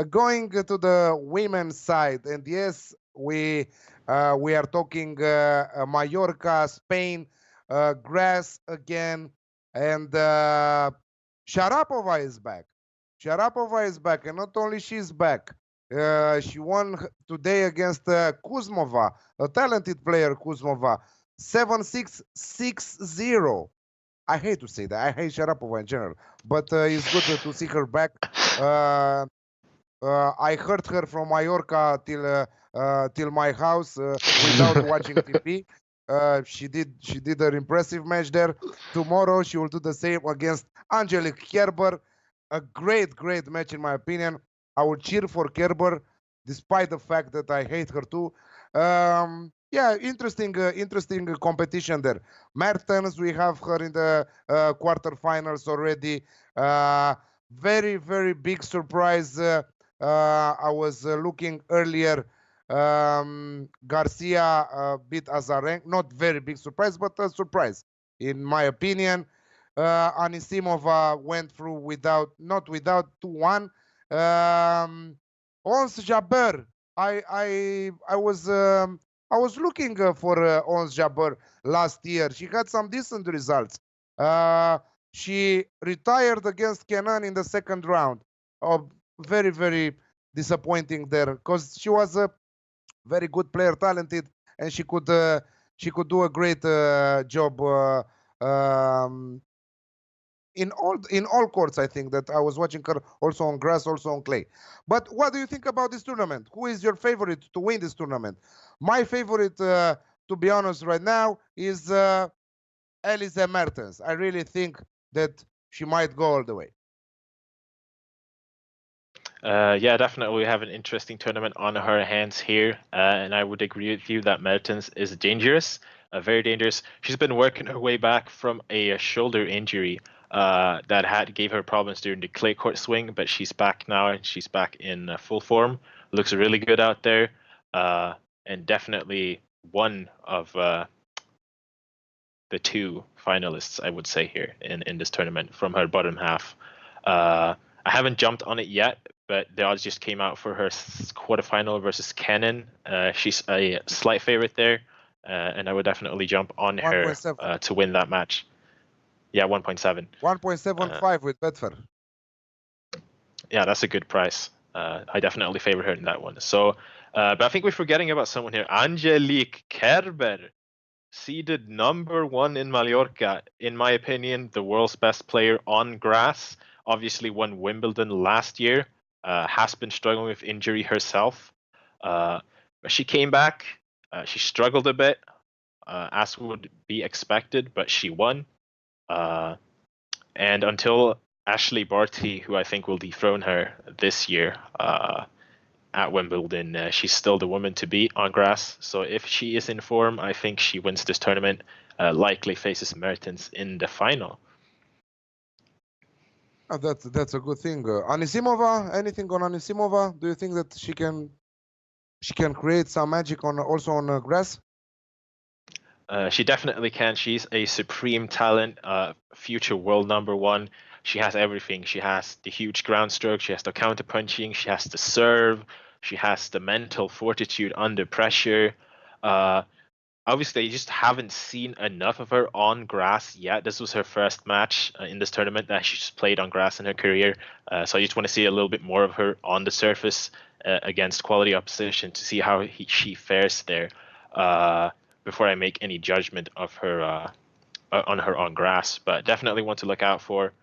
Going to the women's side, and yes, we are talking Mallorca, Spain, grass again, and Sharapova is back. Sharapova is back, and not only she's back, she won today against Kuzmova, a talented player, Kuzmova, 7-6, 6-0. I hate to say that. I hate Sharapova in general, but it's good to see her back. I heard her from Mallorca till my house without watching TV. She did an impressive match there. Tomorrow she will do the same against Angelique Kerber. A great match in my opinion. I will cheer for Kerber, despite the fact that I hate her too. Yeah, interesting competition there. Mertens, we have her in the quarterfinals already. Very big surprise. I was looking earlier. Garcia beat Azarenka. Not very big surprise, but a surprise in my opinion. Anisimova went through not without 2-1. Ons Jabeur. I was looking for Ons Jabeur last year. She had some decent results. She retired against Kenan in the second round. Very disappointing there, because she was a very good player, talented, and she could do a great job in all courts. I think that I was watching her also on grass, also on clay. But what do you think about this tournament? Who is your favorite to win this tournament? My favorite, to be honest, right now is Elise Mertens. I really think that she might go all the way. Yeah, definitely we have an interesting tournament on her hands here, and I would agree with you that Mertens is dangerous, very dangerous. She's been working her way back from a shoulder injury that gave her problems during the clay court swing, but she's back now and she's back in full form. Looks really good out there, and definitely one of the two finalists, I would say, here in this tournament from her bottom half. I haven't jumped on it yet, but the odds just came out for her quarterfinal versus Kenan. She's a slight favorite there, and I would definitely jump on her to win that match. Yeah, 1.7. 1.75 with Betfair. Yeah, that's a good price. I definitely favor her in that one. So, but I think we're forgetting about someone here. Angelique Kerber, seeded #1 in Mallorca. In my opinion, the world's best player on grass. Obviously won Wimbledon last year. Has been struggling with injury herself. But she came back. She struggled a bit, as would be expected, but she won. And until Ashley Barty, who I think will dethrone her this year at Wimbledon, she's still the woman to beat on grass. So if she is in form, I think she wins this tournament, likely faces Mertens in the final. Oh, that's a good thing. Anisimova, anything on Anisimova? Do you think that she can create some magic also on grass? She definitely can. She's a supreme talent, future world #1. She has everything. She has the huge ground stroke. She has the counter punching. She has the serve. She has the mental fortitude under pressure. Obviously, you just haven't seen enough of her on grass yet. This was her first match in this tournament that she's played on grass in her career. So I just want to see a little bit more of her on the surface against quality opposition to see how she fares there before I make any judgment of her on her on grass. But definitely want to look out for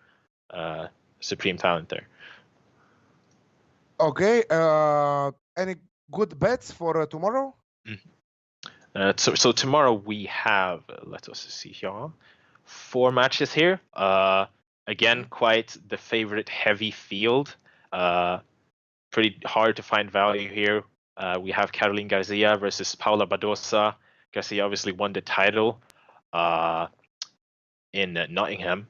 supreme talent there. Okay. Any good bets for tomorrow? So tomorrow we have, let us see here, 4 matches here. Again, quite the favorite heavy field. Pretty hard to find value here. We have Caroline Garcia versus Paula Badosa. Garcia obviously won the title in Nottingham.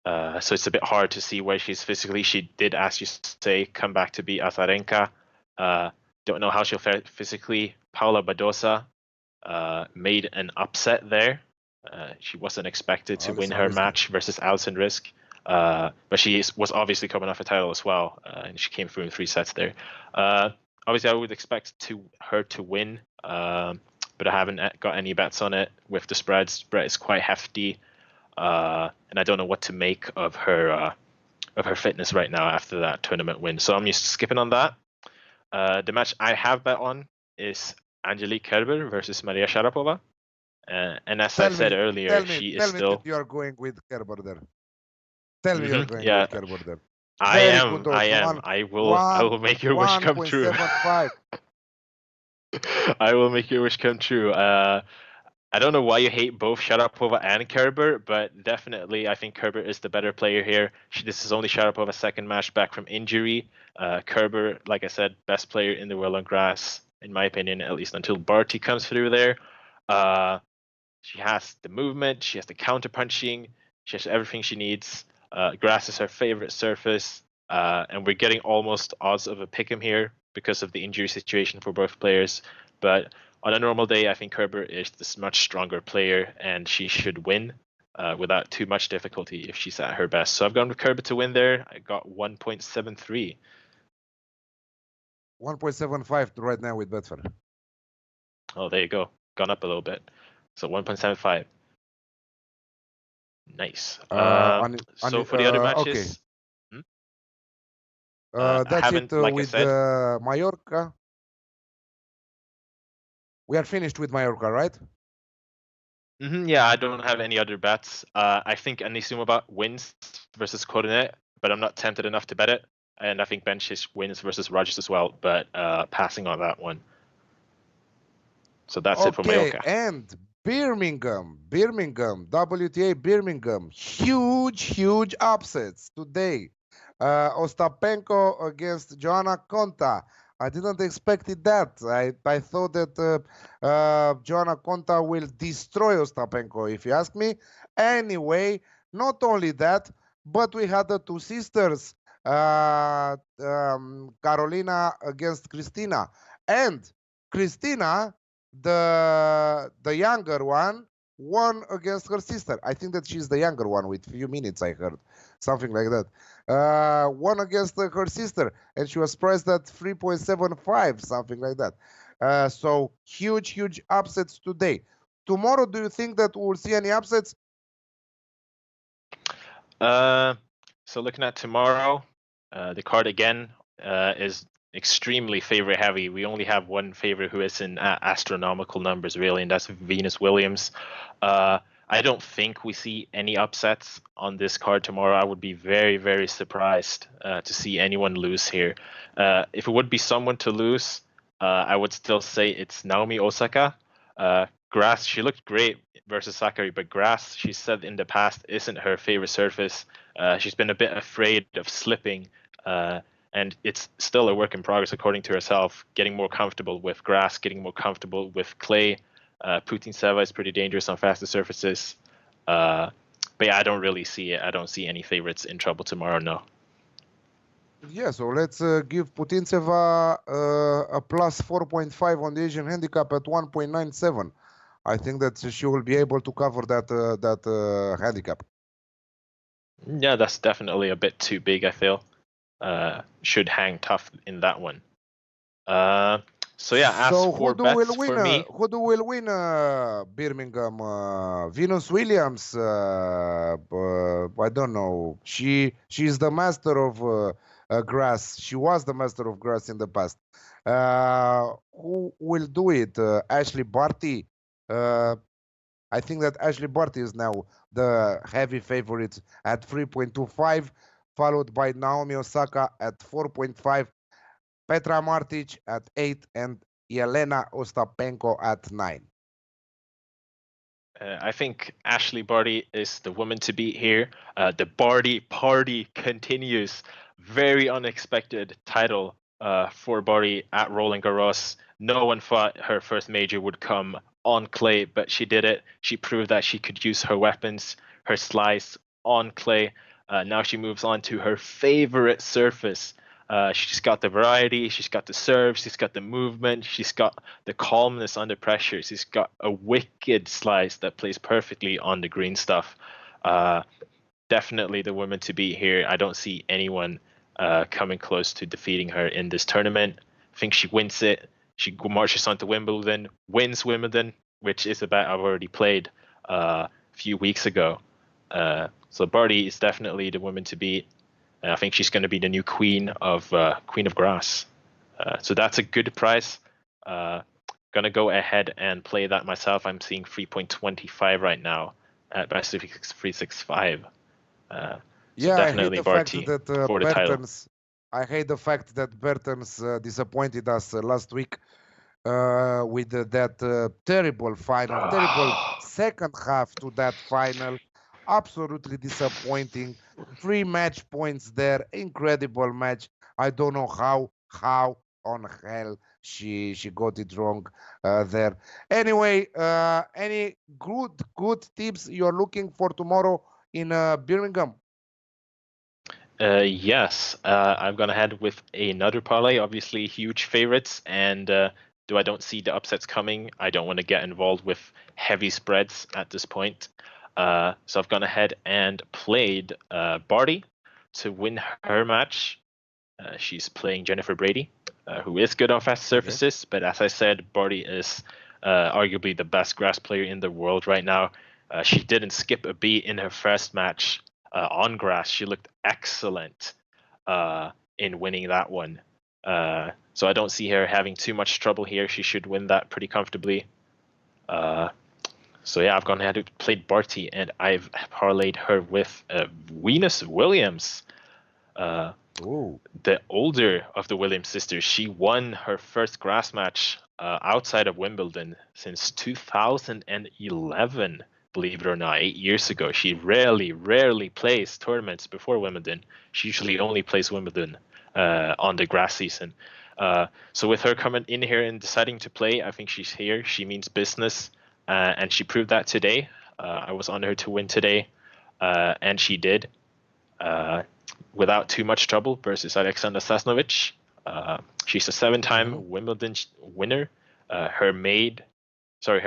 So it's a bit hard to see where she's physically. She did, as you say, come back to beat Azarenka. Don't know how she'll fare physically. Paula Badosa made an upset there. She wasn't expected to win her match versus Alison Risk. But was obviously coming off a title as well, and she came through in 3 sets there. Obviously, I would expect her to win, but I haven't got any bets on it with the spread. Spread is quite hefty, and I don't know what to make of her fitness right now after that tournament win. So I'm just skipping on that. The match I have bet on is Angelique Kerber versus Maria Sharapova. And as I said earlier, she is still. Tell me that you are going with Kerber there. Tell me you're going with Kerber there. I am. I will make your wish come true. 1.75. I will make your wish come true. I don't know why you hate both Sharapova and Kerber, but definitely I think Kerber is the better player here. This is only Sharapova's second match back from injury. Kerber, like I said, best player in the world on grass, in my opinion, at least until Barty comes through there. She has the movement, she has the counterpunching, she has everything she needs. Grass is her favorite surface, and we're getting almost odds of a pick'em here because of the injury situation for both players. But on a normal day, I think Kerber is this much stronger player, and she should win without too much difficulty if she's at her best. So I've gone with Kerber to win there. I got 1.73. 1.75 right now with Betfair. Oh, there you go. Gone up a little bit. So 1.75. Nice. So for the other matches, okay. That's it like with Mallorca. We are finished with Mallorca, right? Yeah, I don't have any other bets. I think Anisimova wins versus Coronet, but I'm not tempted enough to bet it. And I think Benčić wins versus Rogers as well, but passing on that one. So that's it for Mallorca. And Birmingham, WTA Birmingham, huge upsets today. Ostapenko against Joanna Konta. I didn't expect that. I thought that Joanna Konta will destroy Ostapenko, if you ask me. Anyway, not only that, but we had the two sisters, Carolina against Cristina. And Cristina, the younger one, won against her sister. I think that she's the younger one with few minutes, I heard. Something like that. Won against her sister, and she was priced at 3.75, something like that. So huge upsets today. Tomorrow, do you think that we'll see any upsets? So looking at tomorrow, the card again is extremely favorite heavy. We only have one favorite who is in astronomical numbers, really, and that's Venus Williams. I don't think we see any upsets on this card tomorrow. I would be very surprised to see anyone lose here. If it would be someone to lose, I would still say it's Naomi Osaka. Grass, she looked great versus Sakkari, but grass, she said in the past, isn't her favorite surface. She's been a bit afraid of slipping, and it's still a work in progress according to herself, getting more comfortable with grass, getting more comfortable with clay. Putintseva is pretty dangerous on faster surfaces. But yeah, I don't really see it. I don't see any favorites in trouble tomorrow, no. Yeah, so let's give Putintseva a plus 4.5 on the Asian handicap at 1.97. I think that she will be able to cover that handicap. Yeah, that's definitely a bit too big, I feel. Should hang tough in that one. So yeah, so who will win Birmingham? Venus Williams? I don't know. She's the master of grass. She was the master of grass in the past. Who will do it? Ashley Barty. I think that Ashley Barty is now the heavy favorite at 3.25, followed by Naomi Osaka at 4.5. Petra Martic at 8 and Jelena Ostapenko at 9. I think Ashley Barty is the woman to beat here. The Barty party continues. Very unexpected title for Barty at Roland Garros. No one thought her first major would come on clay, but she did it. She proved that she could use her weapons, her slice on clay. Now she moves on to her favorite surface. She's got the variety, she's got the serve, she's got the movement, she's got the calmness under pressure, she's got a wicked slice that plays perfectly on the green stuff. definitely the woman to beat here. I don't see anyone coming close to defeating her in this tournament. I think she wins it. She marches on to Wimbledon, wins Wimbledon, which is a bet I've already played a few weeks ago. So Barty is definitely the woman to beat. And I think she's going to be the new queen of grass. So that's a good price. Gonna go ahead and play that myself. I'm seeing 3.25 right now at best 365. So Yeah, I hate definitely the fact Barty that for the title. I hate the fact that Bertens disappointed us last week with that terrible final, terrible second half to that final. Absolutely disappointing. 3 match points there. Incredible match. I don't know how on hell she got it wrong there. Anyway, any good tips you're looking for tomorrow in Birmingham? Yes, I'm gonna head with another parlay. Obviously, huge favorites, and though I don't see the upsets coming, I don't want to get involved with heavy spreads at this point. So I've gone ahead and played Barty to win her match. She's playing Jennifer Brady, who is good on fast surfaces, but as I said, Barty is arguably the best grass player in the world right now. She didn't skip a beat in her first match on grass. She looked excellent in winning that one. So I don't see her having too much trouble here. She should win that pretty comfortably. So yeah, I've gone ahead and played Barty, and I've parlayed her with Venus Williams. The older of the Williams sisters. She won her first grass match outside of Wimbledon since 2011. Believe it or not, 8 years ago. She rarely plays tournaments before Wimbledon. She usually only plays Wimbledon on the grass season. So with her coming in here and deciding to play, I think she's here. She means business, and she proved that today. I was on her to win today, and she did. Without too much trouble versus Alexander Sasnovich. She's a 7-time Wimbledon winner. Her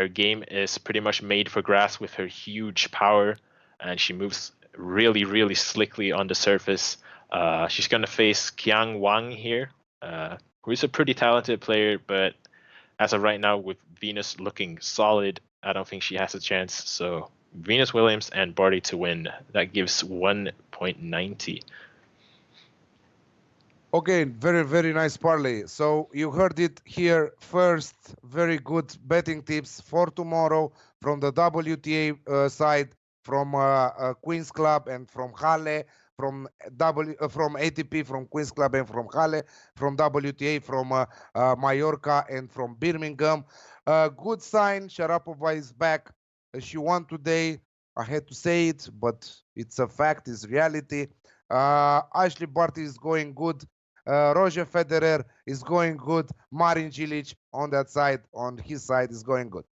game is pretty much made for grass with her huge power, and she moves really slickly on the surface. She's going to face Qiang Wang here, who is a pretty talented player, but as of right now, with Venus looking solid, I don't think she has a chance. So Venus Williams and Barty to win. That gives 1.90. Okay, very nice parlay. So you heard it here first. Very good betting tips for tomorrow from the WTA side, from Queen's Club and from Halle, from ATP, from Queen's Club and from Halle, from WTA, from Mallorca and from Birmingham. Good sign. Sharapova is back. She won today. I had to say it, but it's a fact. It's reality. Ashley Barty is going good. Roger Federer is going good. Marin Cilic on his side is going good.